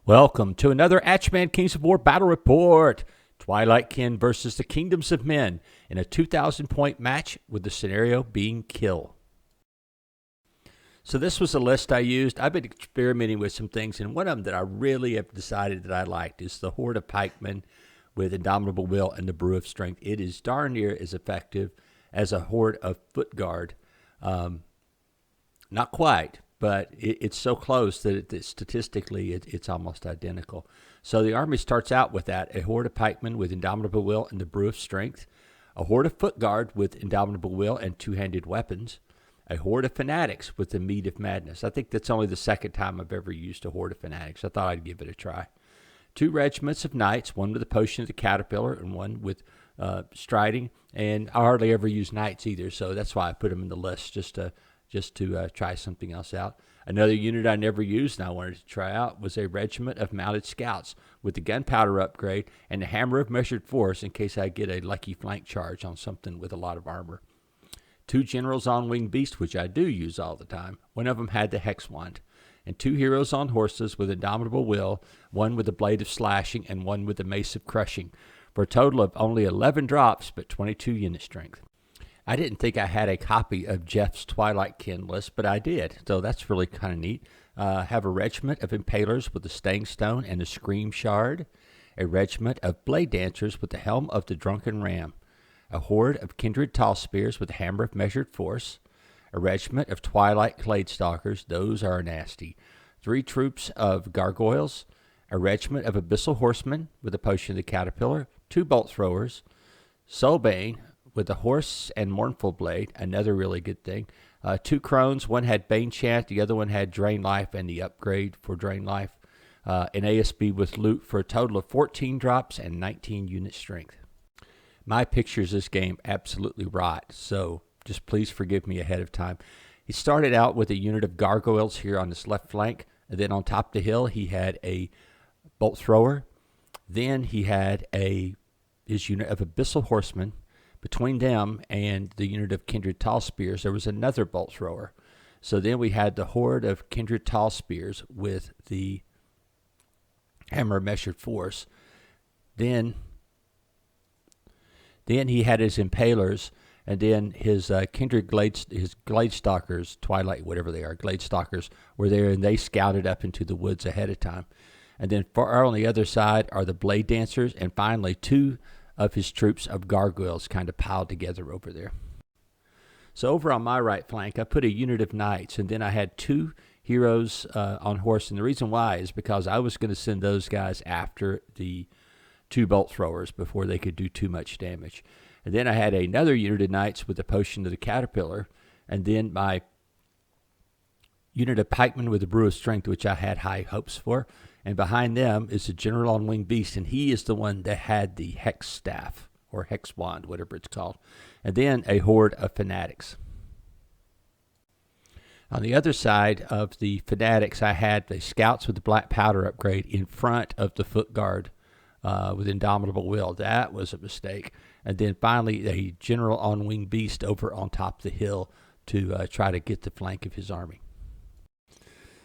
Welcome to another Atchman Kings of War Battle Report. Twilight Kin versus the Kingdoms of Men in a 2,000-point match with the scenario being kill. So this was a list I used. I've been experimenting with some things, and one of them that I really have decided that I liked is the Horde of Pikemen with Indomitable Will and the Brew of Strength. It is darn near as effective as a Horde of Foot Guard. Not quite, but it's so close that statistically it's almost identical. So the army starts out with that: a Horde of Pikemen with Indomitable Will and the Brew of Strength, a Horde of Foot Guard with Indomitable Will and two-handed weapons, a Horde of Fanatics with the Mead of Madness. I think that's only the second time I've ever used a Horde of Fanatics. I thought I'd give it a try. Two regiments of knights, one with the Potion of the Caterpillar and one with striding. And I hardly ever use knights either, so that's why I put them in the list, just to try something else out. Another unit I never used and I wanted to try out was a regiment of mounted scouts with the gunpowder upgrade and the hammer of measured force in case I get a lucky flank charge on something with a lot of armor. Two generals on winged beasts, which I do use all the time. One of them had the hex wand. And two heroes on horses with Indomitable Will, one with the blade of slashing and one with the mace of crushing, for a total of only 11 drops but 22 unit strength. I didn't think I had a copy of Jeff's Twilight Kin list, but I did, so that's really kind of neat. Have a regiment of Impalers with the Staying Stone and the Scream Shard, a regiment of Blade Dancers with the Helm of the Drunken Ram, a horde of Kindred Tall Spears with the Hammer of Measured Force, a regiment of Twilight Cladestalkers, those are nasty, 3 troops of Gargoyles, a regiment of Abyssal Horsemen with the Potion of the Caterpillar, 2 Bolt Throwers, Soulbane with the Horse and Mournful Blade, another really good thing. 2 Crones, one had Bane Chant, the other one had Drain Life and the upgrade for Drain Life. An ASB with loot for a total of 14 drops and 19 unit strength. My pictures this game absolutely rot, so just please forgive me ahead of time. He started out with a unit of Gargoyles here on his left flank, and then on top of the hill he had a Bolt Thrower. Then he had his unit of Abyssal Horsemen. Between them and the unit of Kindred Tall Spears, there was another Bolt Thrower. So then we had the horde of Kindred Tall Spears with the Hammer of Measured Force. Then he had his Impalers, and then his Kindred Gladestalkers, Twilight, whatever they are, Gladestalkers, were there, and they scouted up into the woods ahead of time. And then far on the other side are the Blade Dancers, and finally 2 of his troops of Gargoyles kind of piled together over there. So over on my right flank, I put a unit of knights, and then I had 2 heroes on horse. And the reason why is because I was going to send those guys after the 2 Bolt Throwers before they could do too much damage. And then I had another unit of knights with the Potion of the Caterpillar, and then my unit of pikemen with the Brew of Strength, which I had high hopes for. And behind them is the General on Winged Beast, and he is the one that had the Hex Staff, or Hex Wand, whatever it's called. And then a horde of Fanatics. On the other side of the Fanatics, I had the Scouts with the Black Powder upgrade in front of the Foot Guard with Indomitable Will. That was a mistake. And then finally, a General on Winged Beast over on top of the hill to try to get the flank of his army.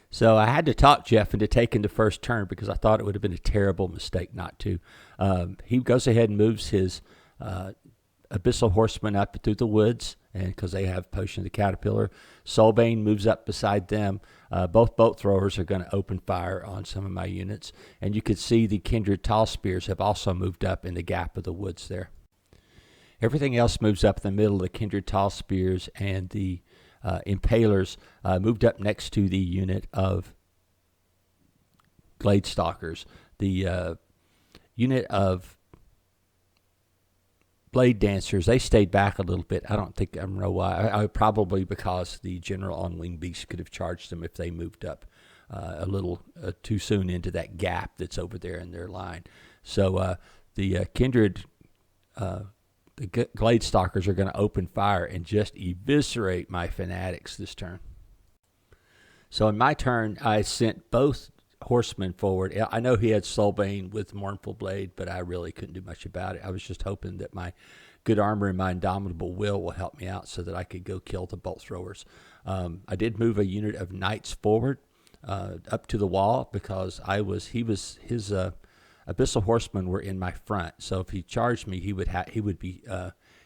So I had to talk Jeff into taking the first turn because I thought it would have been a terrible mistake not to. He goes ahead and moves his Abyssal Horsemen up through the woods, and because they have Potion of the Caterpillar. Soulbane moves up beside them. Both Bolt Throwers are going to open fire on some of my units. And you can see the Kindred Tall Spears have also moved up in the gap of the woods there. Everything else moves up in the middle. The Kindred Tall Spears and the Impalers moved up next to the unit of Gladestalkers. The unit of Blade Dancers, they stayed back a little bit. I don't know why. Probably because the General on Winged Beast could have charged them if they moved up a little too soon into that gap that's over there in their line. So the Kindred the Gladestalkers are going to open fire and just eviscerate my Fanatics this turn. So in my turn, I sent both horsemen forward. I know he had Soulbane with Mournful Blade, but I really couldn't do much about it. I was just hoping that my good armor and my Indomitable Will help me out so that I could go kill the Bolt Throwers. I did move a unit of knights forward. up to the wall because his Abyssal Horsemen were in my front. So if he charged me, he would be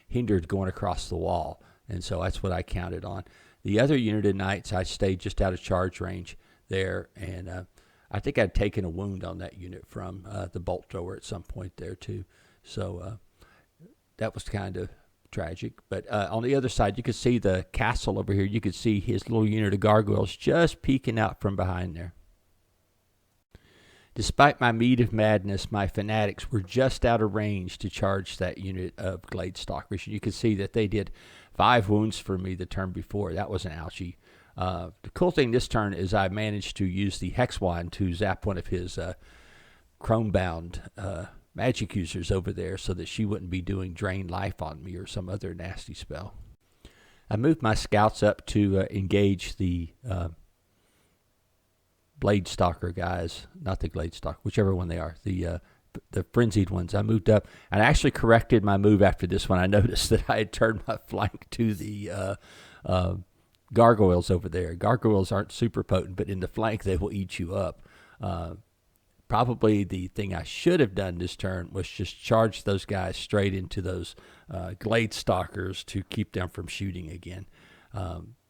hindered going across the wall. And so that's what I counted on. The other unit of knights, I stayed just out of charge range there, and I think I'd taken a wound on that unit from the bolt thrower at some point there too. So that was kind of tragic. But on the other side, you could see the castle over here. You could see his little unit of gargoyles just peeking out from behind there. Despite my meed of madness, my fanatics were just out of range to charge that unit of Glade Stalkers. You can see that they did 5 wounds for me the turn before. That was an ouchie. The cool thing this turn is I managed to use the Hex Wand to zap one of his chrome-bound magic users over there so that she wouldn't be doing Drain Life on me or some other nasty spell. I moved my scouts up to engage the Blade Stalker guys, not the Glade Stalker, whichever one they are, the frenzied ones. I moved up, and I actually corrected my move after this one. I noticed that I had turned my flank to the gargoyles over there. Gargoyles aren't super potent, but in the flank they will eat you up. Probably the thing I should have done this turn was just charge those guys straight into those Glade Stalkers to keep them from shooting again,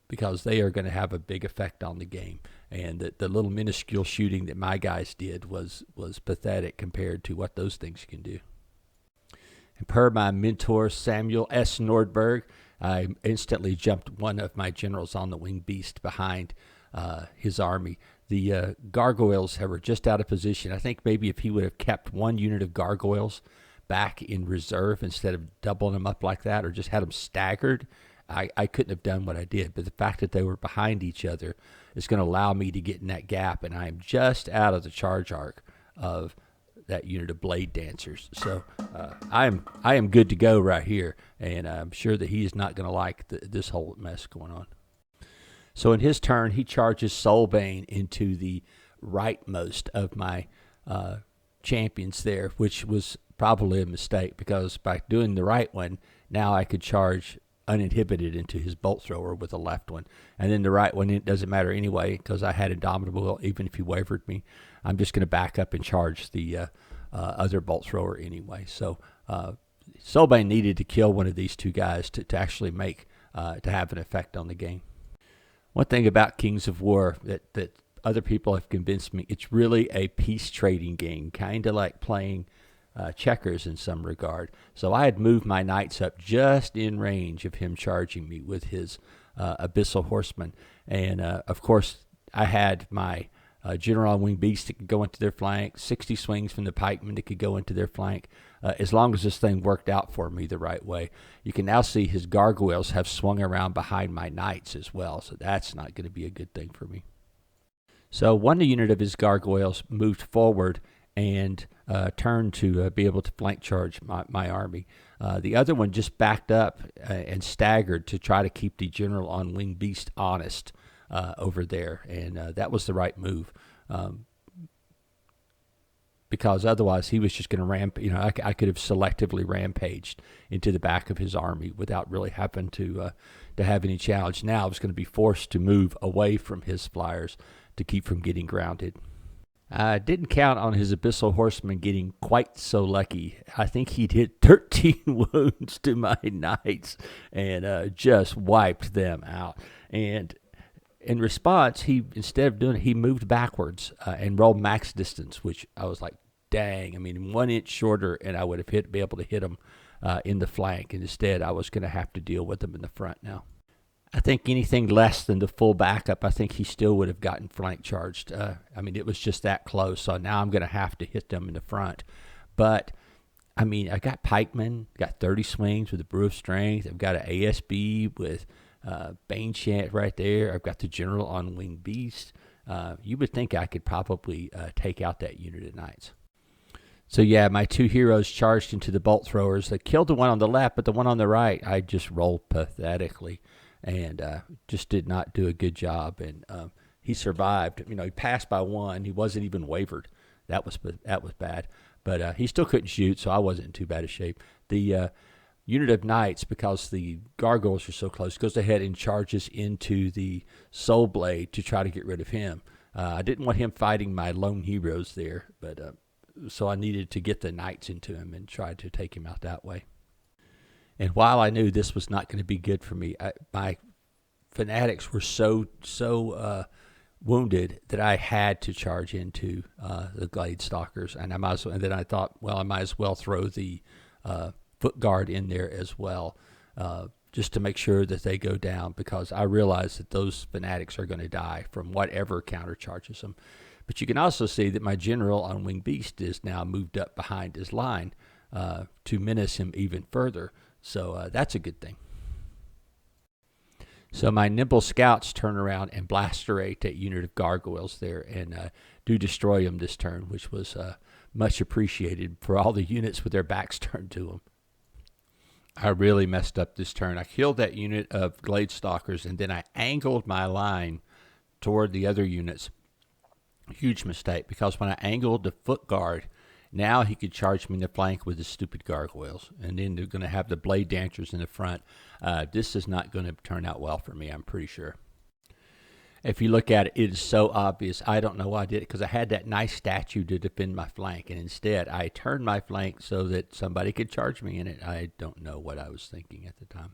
because they are going to have a big effect on the game. And the little minuscule shooting that my guys did was pathetic compared to what those things can do. And per my mentor, Samuel S. Nordberg, I instantly jumped one of my generals on the winged beast behind his army. The gargoyles were just out of position. I think maybe if he would have kept one unit of gargoyles back in reserve instead of doubling them up like that, or just had them staggered, I couldn't have done what I did. But the fact that they were behind each other is going to allow me to get in that gap, and I am just out of the charge arc of that unit of Blade Dancers. So I am good to go right here, and I'm sure that he is not going to like this whole mess going on. So in his turn, he charges Soulbane into the rightmost of my champions there, which was probably a mistake, because by doing the right one, now I could charge uninhibited into his bolt thrower with the left one. And then the right one, it doesn't matter anyway, because I had Indomitable Will. Even if he wavered me, I'm just going to back up and charge the other bolt thrower anyway. So Soulbane needed to kill one of these two guys to actually make to have an effect on the game. One thing about Kings of War that other people have convinced me, it's really a peace trading game, kind of like playing checkers in some regard. So I had moved my knights up just in range of him charging me with his Abyssal Horsemen. And, of course, I had my General on Winged Beast that could go into their flank, 60 swings from the pikemen that could go into their flank. As long as this thing worked out for me the right way. You can now see his gargoyles have swung around behind my knights as well, so that's not going to be a good thing for me. So one unit of his gargoyles moved forward and turned to be able to flank charge my army. The other one just backed up and staggered to try to keep the General on Winged Beast honest over there, and that was the right move. Because otherwise he was just going to I could have selectively rampaged into the back of his army without really having to have any challenge. Now I was going to be forced to move away from his flyers to keep from getting grounded. I didn't count on his Abyssal Horseman getting quite so lucky. I think he did 13 wounds to my knights and just wiped them out. And in response, instead of doing it, he moved backwards and rolled max distance, which I was like, dang. I mean, 1 inch shorter, and I would have be able to hit him in the flank. And instead, I was going to have to deal with him in the front now. I think anything less than the full backup, I think he still would have gotten flank charged. I mean, it was just that close. So now I'm going to have to hit them in the front. But, I mean, I got pikemen, got 30 swings with a Brew of Strength. I've got an ASB with Bane Chant right there. I've got the General on Winged Beast. You would think I could probably take out that unit of knights. So yeah, my two heroes charged into the bolt throwers. They killed the one on the left, but the one on the right, I just rolled pathetically and just did not do a good job. And he survived. You know, he passed by one. He wasn't even wavered. That was bad. But he still couldn't shoot, so I wasn't in too bad a shape. The unit of knights, because the gargoyles are so close, goes ahead and charges into the Soul Blade to try to get rid of him. I didn't want him fighting my lone heroes there, but so I needed to get the knights into him and try to take him out that way. And while I knew this was not going to be good for me, my fanatics were so wounded that I had to charge into the glade stalkers, and and then I thought, well, I might as well throw the foot guard in there as well, just to make sure that they go down, because I realize that those fanatics are going to die from whatever countercharges them. But you can also see that my general on winged beast is now moved up behind his line to menace him even further. So that's a good thing. So my nimble scouts turn around and blasterate that unit of gargoyles there and do destroy them this turn, which was much appreciated for all the units with their backs turned to them. I really messed up this turn. I killed that unit of glade stalkers, and then I angled my line toward the other units. Huge mistake, because when I angled the foot guard, now he could charge me in the flank with his stupid gargoyles, and then they're going to have the blade dancers in the front. This is not going to turn out well for me, I'm pretty sure. If you look at it, it is so obvious. I don't know why I did it, because I had that nice statue to defend my flank, and instead I turned my flank so that somebody could charge me in it. I don't know what I was thinking at the time.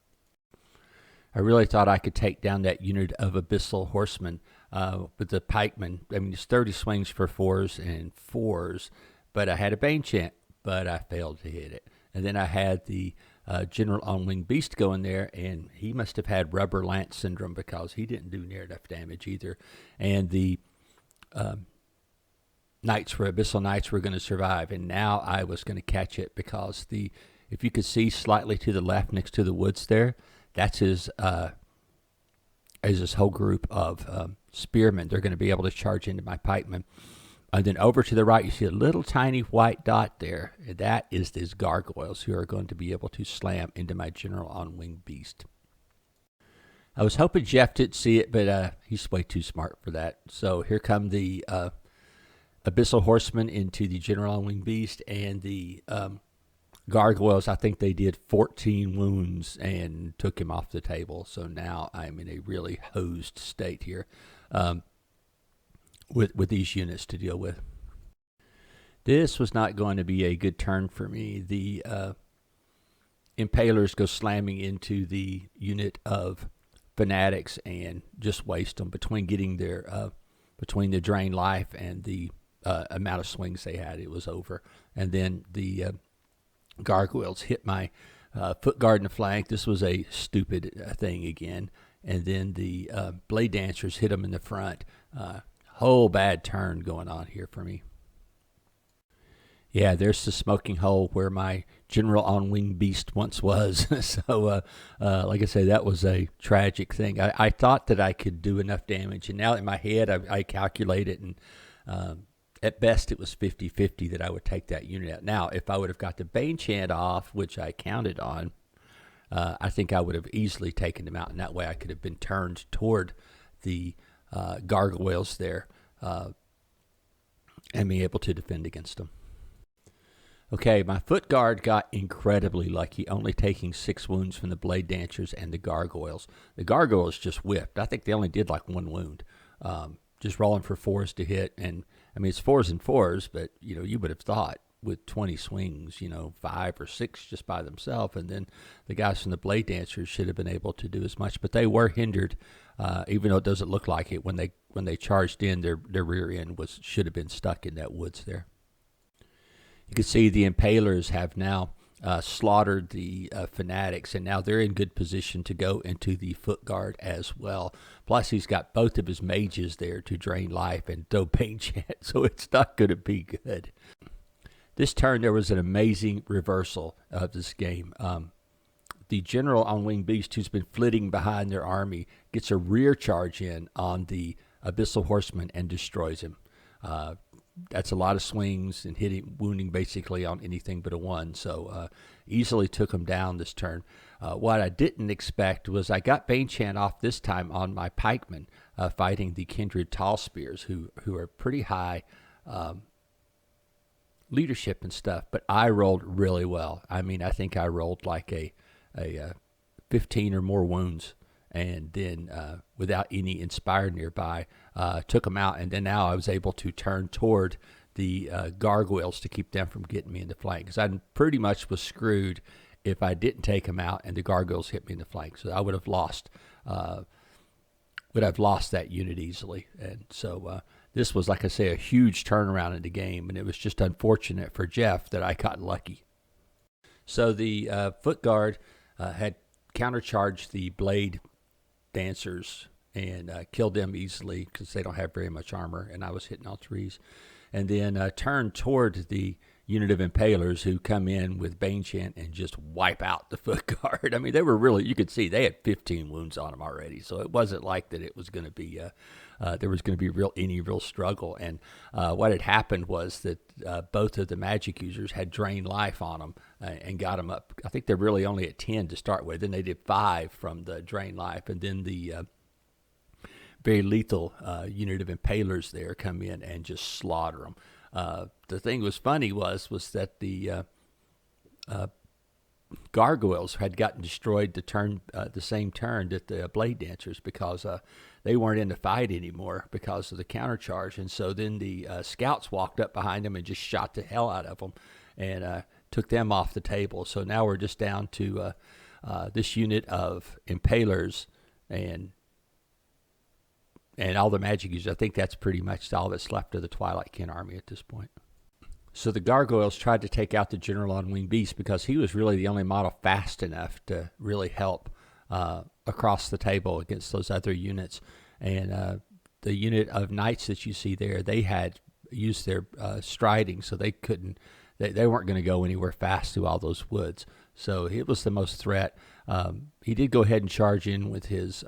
I really thought I could take down that unit of abyssal horsemen with the pikemen. I mean, it's 30 swings for 4s and 4s, but I had a Bane Chant, but I failed to hit it. And then I had the General on Winged Beast go in there, and he must have had Rubber Lance Syndrome, because he didn't do near enough damage either. And the Abyssal Knights were going to survive, and now I was going to catch it, because if you could see slightly to the left next to the woods there, that's his whole group of spearmen. They're going to be able to charge into my pikemen. And then over to the right, you see a little tiny white dot there. That is these gargoyles who are going to be able to slam into my general on winged beast. I was hoping Jeff didn't see it, but he's way too smart for that. So here come the abyssal horsemen into the general on winged beast, and the gargoyles, I think they did 14 wounds and took him off the table. So now I'm in a really hosed state here. With these units to deal with. This was not going to be a good turn for me. The Impalers go slamming into the unit of fanatics and just waste them between getting between the drain life and the amount of swings they had. It was over. And then the gargoyles hit my foot guard in the flank. This was a stupid thing again. And then the blade dancers hit them in the front. Whole bad turn going on here for me. Yeah, there's the smoking hole where my general on winged beast once was. So, like I say, that was a tragic thing. I thought that I could do enough damage, and now in my head I calculate it, and at best it was 50-50 that I would take that unit out. Now, if I would have got the Bane Chant off, which I counted on, I think I would have easily taken him out, and that way I could have been turned toward the gargoyles there and be able to defend against them. Okay, my foot guard got incredibly lucky, only taking 6 wounds from the blade dancers and the gargoyles. The gargoyles just whipped. I think they only did like 1 wound, just rolling for 4s to hit. And I mean, it's 4s and 4s, but you would have thought with 20 swings, 5 or 6 just by themselves, and then the guys from the blade dancers should have been able to do as much, but they were hindered, even though it doesn't look like it. When they charged in, their rear end should have been stuck in that woods there. You can see the Impalers have now slaughtered the fanatics, and now they're in good position to go into the foot guard as well. Plus, he's got both of his mages there to drain life and throw Bane Chant, so it's not going to be good. This turn, there was an amazing reversal of this game. The general on winged beast, who's been flitting behind their army, gets a rear charge in on the abyssal horseman and destroys him. That's a lot of swings and wounding basically on anything but a 1. So easily took him down this turn. What I didn't expect was I got Bane Chant off this time on my pikemen fighting the kindred tall spears, who are pretty high leadership and stuff, but I rolled really well. I mean, I think I rolled like a 15 or more wounds, and then without any inspired nearby, took them out. And then now I was able to turn toward the gargoyles to keep them from getting me in the flank, because I pretty much was screwed if I didn't take them out and the gargoyles hit me in the flank. So I would have lost that unit easily. And so this was, like I say, a huge turnaround in the game, and it was just unfortunate for Jeff that I got lucky. So the foot guard had countercharged the blade dancers and killed them easily because they don't have very much armor, and I was hitting all threes. And then turned toward the unit of impalers, who come in with Bane Chant and just wipe out the foot guard. I mean, they were really, you could see they had 15 wounds on them already, so it wasn't like that it was going to be there was going to be any real struggle. And what had happened was that both of the magic users had drained life on them and got them up. I think they're really only at 10 to start with. Then they did 5 from the drain life, and then the very lethal unit of impalers there come in and just slaughter them. The thing was funny was that the gargoyles had gotten destroyed the same turn that the blade dancers, because they weren't in the fight anymore because of the countercharge. And so then the scouts walked up behind them and just shot the hell out of them and took them off the table. So now we're just down to this unit of impalers and all the magic users. I think that's pretty much all that's left of the Twilight Kin army at this point. So the gargoyles tried to take out the General on Winged Beast because he was really the only model fast enough to really help across the table against those other units. And the unit of knights that you see there, they had used their striding, so they couldn't. They weren't going to go anywhere fast through all those woods. So it was the most threat. He did go ahead and charge in with his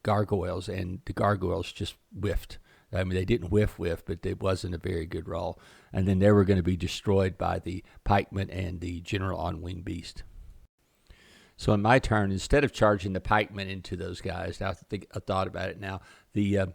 gargoyles, and the gargoyles just whiffed. I mean, they didn't whiff, but it wasn't a very good roll. And then they were going to be destroyed by the pikemen and the General on Winged Beast. So in my turn, instead of charging the pikemen into those guys, now I thought about it now, the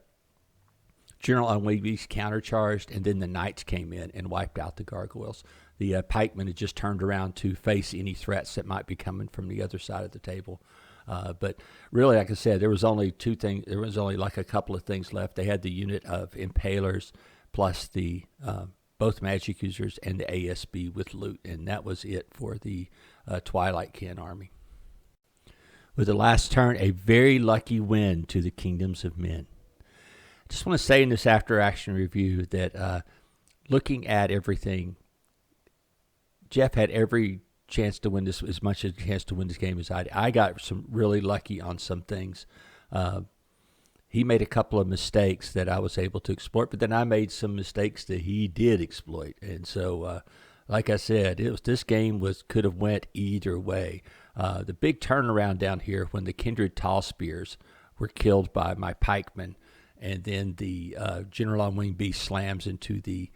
General on Winged Beast countercharged, and then the knights came in and wiped out the gargoyles. The pikemen had just turned around to face any threats that might be coming from the other side of the table. But really, like I said, there was only two things. There was only like a couple of things left. They had the unit of impalers plus the both magic users and the ASB with loot, and that was it for the Twilight Kin army. With the last turn, a very lucky win to the Kingdoms of Men. I just want to say in this after-action review that looking at everything, Jeff had every chance to win this, as much as a chance to win this game as I did. I got some really lucky on some things. He made a couple of mistakes that I was able to exploit, but then I made some mistakes that he did exploit. And so, like I said, this game could have went either way. The big turnaround down here when the Kindred Tall Spears were killed by my pikemen, and then the General on Winged Beast slams into the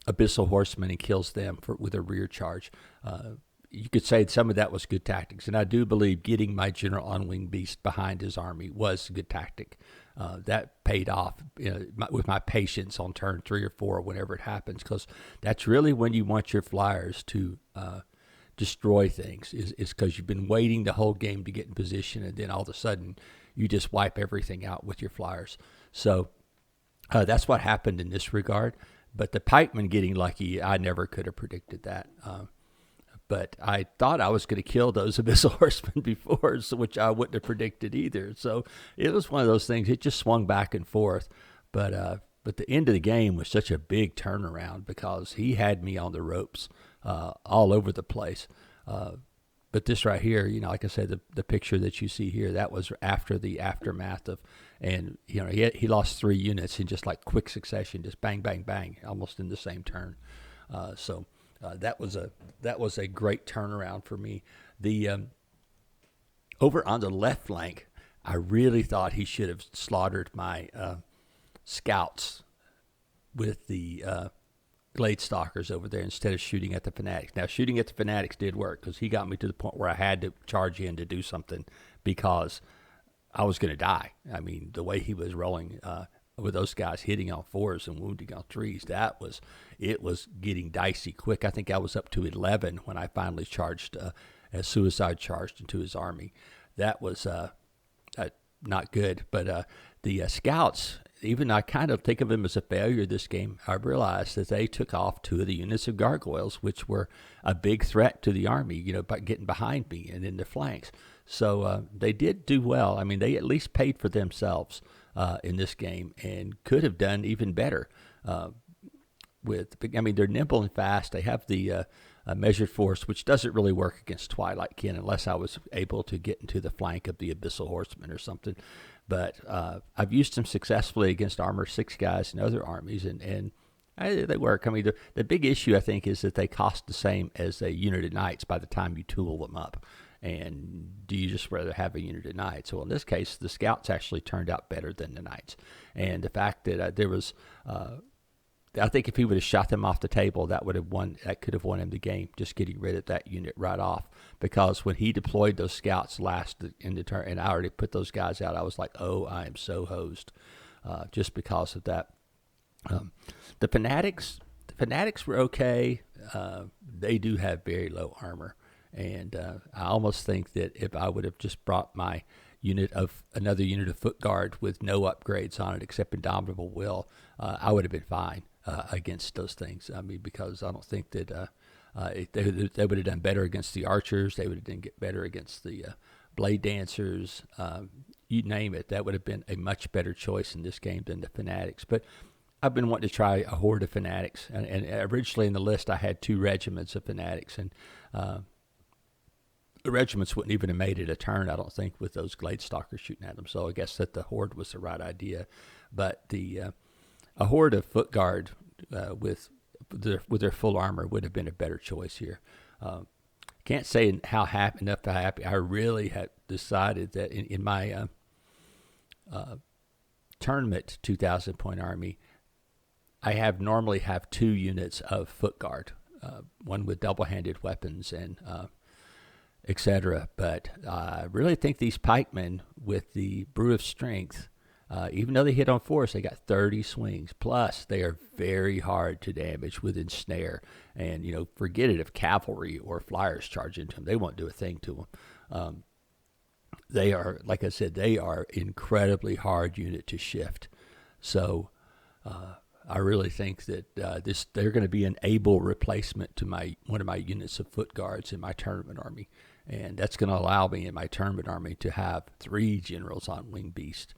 Abyssal Horsemen and kills them with a rear charge. You could say some of that was good tactics, and I do believe getting my General on Winged Beast behind his army was a good tactic. That paid off with my patience on turn 3 or 4, whenever it happens, because that's really when you want your flyers to destroy things, is because you've been waiting the whole game to get in position, and then all of a sudden you just wipe everything out with your flyers. So that's what happened in this regard. But the pikemen getting lucky, I never could have predicted that. But I thought I was going to kill those Abyssal Horsemen before, which I wouldn't have predicted either. So it was one of those things. It just swung back and forth. But the end of the game was such a big turnaround because he had me on the ropes all over the place. But this right here, like I said, the picture that you see here, that was after the aftermath of, and he lost 3 units in just like quick succession, just bang, bang, bang, almost in the same turn. So that was a great turnaround for me. The over on the left flank, I really thought he should have slaughtered my scouts with the Glade Stalkers over there instead of shooting at the Fanatics. Now, shooting at the Fanatics did work because he got me to the point where I had to charge in to do something because I was going to die. I mean, the way he was rolling with those guys hitting on 4s and wounding on 3s, it was getting dicey quick. I think I was up to 11 when I finally charged a suicide charged into his army. that was not good. But the scouts, even I kind of think of them as a failure this game. I realized that they took off 2 of the units of gargoyles, which were a big threat to the army, by getting behind me and in the flanks. So they did do well. I mean, they at least paid for themselves in this game and could have done even better. They're nimble and fast. They have the measured force, which doesn't really work against Twilight Kin unless I was able to get into the flank of the Abyssal Horsemen or something. But I've used them successfully against Armor 6 guys and other armies, and they work. I mean, the big issue, I think, is that they cost the same as a unit of knights by the time you tool them up. And do you just rather have a unit of knights? Well, in this case, the scouts actually turned out better than the knights. And the fact that there was... I think if he would have shot them off the table, that could have won him the game, just getting rid of that unit right off. Because when he deployed those scouts last in the turn, and I already put those guys out, I was like, oh, I am so hosed, just because of that. The fanatics were okay. They do have very low armor, and I almost think that if I would have just brought my another unit of foot guard with no upgrades on it except Indomitable Will, I would have been fine against those things. I mean, because I don't think that they would have done better against the archers. They would have done get better against the blade dancers. You name it. That would have been a much better choice in this game than the fanatics. But I've been wanting to try a horde of fanatics, and originally in the list I had 2 regiments of fanatics, and the regiments wouldn't even have made it a turn, I don't think, with those glade stalkers shooting at them. So I guess that the horde was the right idea. But a horde of foot guard with their full armor would have been a better choice here. Can't say how happy I really had decided that in my tournament 2,000 point army, I normally have 2 units of foot guard, one with double-handed weapons and etc. But I really think these pikemen with the Brew of Strength, even though they hit on force, they got 30 swings. Plus, they are very hard to damage with ensnare. And, forget it if cavalry or flyers charge into them. They won't do a thing to them. They are, like I said, they are incredibly hard unit to shift. So I really think that they're going to be an able replacement to one of my units of foot guards in my tournament army. And that's going to allow me in my tournament army to have 3 generals on Winged Beast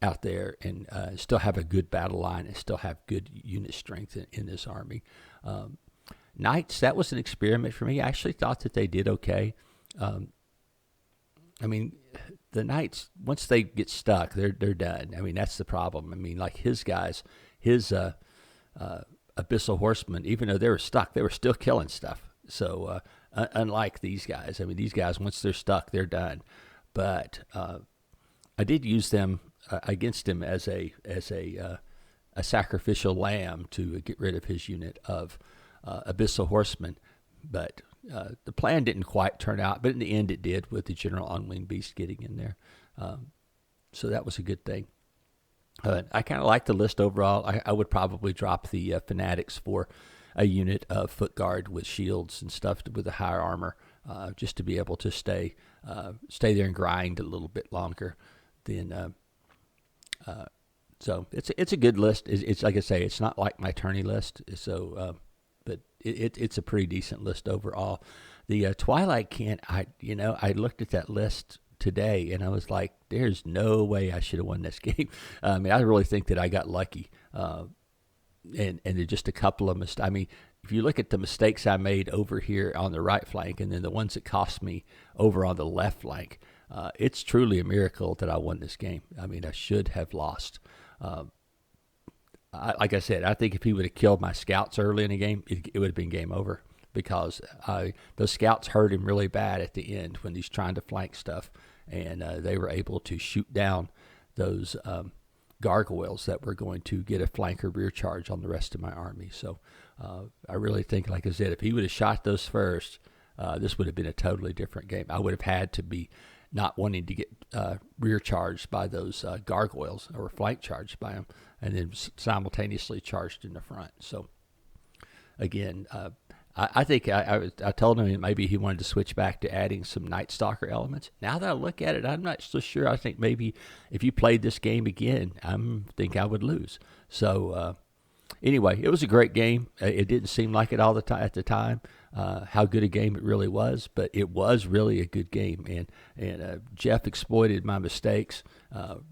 out there and still have a good battle line and still have good unit strength in this army. Knights, that was an experiment for me. I actually thought that they did okay. I mean, the Knights, once they get stuck, they're done. I mean, that's the problem. I mean, like his guys, his Abyssal Horsemen, even though they were stuck, they were still killing stuff. So unlike these guys, I mean, these guys, once they're stuck, they're done. But I did use them against him as a sacrificial lamb to get rid of his unit of Abyssal Horsemen. But the plan didn't quite turn out, but in the end it did, with the General on Winged Beast getting in there. So that was a good thing. I kind of like the list overall. I would probably drop the Fanatics for a unit of foot guard with shields and stuff with a higher armor, just to be able to stay there and grind a little bit longer. So it's a good list. It's like I say, it's not like my tourney list. So, but it's a pretty decent list overall. The Twilight Kin, I looked at that list today and I was like, there's no way I should have won this game. I mean, I really think that I got lucky. And there's just a couple of mistakes. I mean, if you look at the mistakes I made over here on the right flank and then the ones that cost me over on the left flank, it's truly a miracle that I won this game. I mean, I should have lost. Like I said, I think if he would have killed my scouts early in the game, it would have been game over, because those scouts hurt him really bad at the end when he's trying to flank stuff, and they were able to shoot down those gargoyles that were going to get a flanker rear charge on the rest of my army. So I really think, like I said, if he would have shot those first, this would have been a totally different game. I would have had to be not wanting to get rear charged by those gargoyles or flank charged by them, and then simultaneously charged in the front. So again, I think I told him that maybe he wanted to switch back to adding some Night Stalker elements. Now that I look at it, I'm not so sure. I think maybe if you played this game again, I think I would lose. So anyway, it was a great game. It didn't seem like it all the time at the time, how good a game it really was, but it was really a good game. And Jeff exploited my mistakes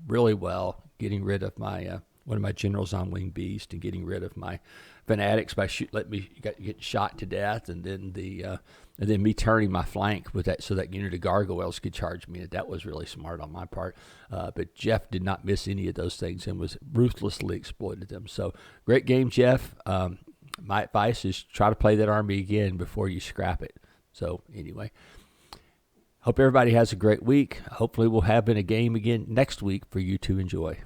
really well, getting rid of my one of my generals on Winged Beast and getting rid of my fanatics by let me get shot to death, and then me turning my flank with that so that unit of gargoyles could charge me. That was really smart on my part. But Jeff did not miss any of those things and was ruthlessly exploited them. So great game, Jeff. My advice is try to play that army again before you scrap it. So anyway, hope everybody has a great week. Hopefully we'll have a game again next week for you to enjoy.